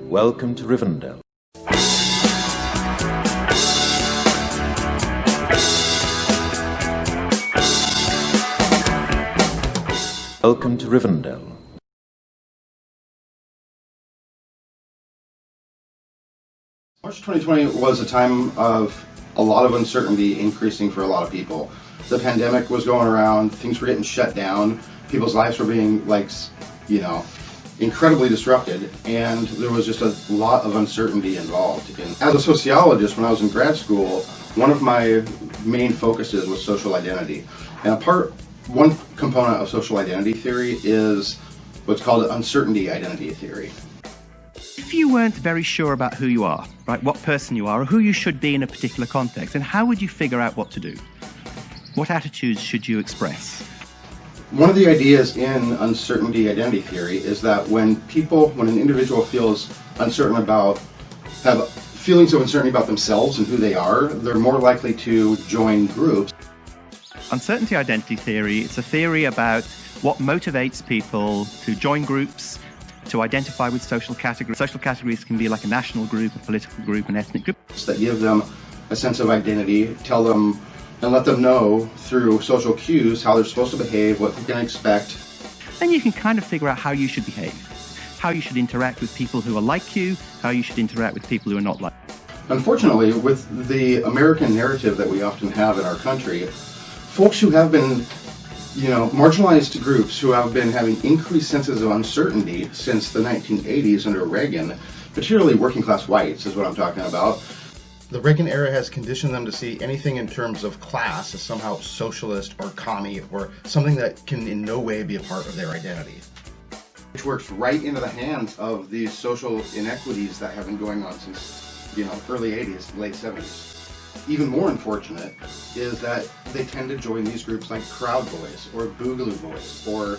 Welcome to Rivendell. Welcome to Rivendell. March 2020 was a time of a lot of uncertainty increasing for a lot of people. The pandemic was going around, things were getting shut down, people's lives were being incredibly disrupted, and there was just a lot of uncertainty involved. And as a sociologist, when I was in grad school, one of my main focuses was social identity. And one component of social identity theory is what's called uncertainty identity theory. If you weren't very sure about who you are, right, what person you are, or who you should be in a particular context, then how would you figure out what to do? What attitudes should you express? One of the ideas in uncertainty identity theory is that when an individual feels uncertain have feelings of uncertainty about themselves and who they are, they're more likely to join groups. Uncertainty identity theory, it's a theory about what motivates people to join groups, to identify with social categories. Social categories can be like a national group, a political group, an ethnic group. That give them a sense of identity, tell them and let them know through social cues how they're supposed to behave, what they can expect. Then you can kind of figure out how you should behave, how you should interact with people who are like you, how you should interact with people who are not like you. Unfortunately, with the American narrative that we often have in our country, folks who have been marginalized groups who have been having increased senses of uncertainty since the 1980s under Reagan, particularly working class whites is what I'm talking about. The Reagan era has conditioned them to see anything in terms of class as somehow socialist or commie or something that can in no way be a part of their identity. Which works right into the hands of these social inequities that have been going on since early 80s, late 70s. Even more unfortunate is that they tend to join these groups like Proud Boys or Boogaloo Boys or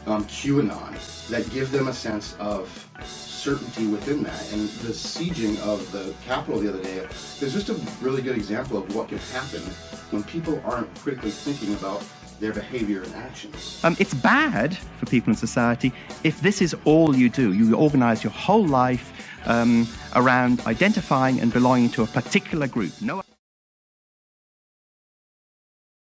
QAnon that give them a sense of certainty within that. And the sieging of the Capitol the other day is just a really good example of what can happen when people aren't critically thinking about their behavior and actions. It's bad for people in society if this is all you do. You organize your whole life around identifying and belonging to a particular group.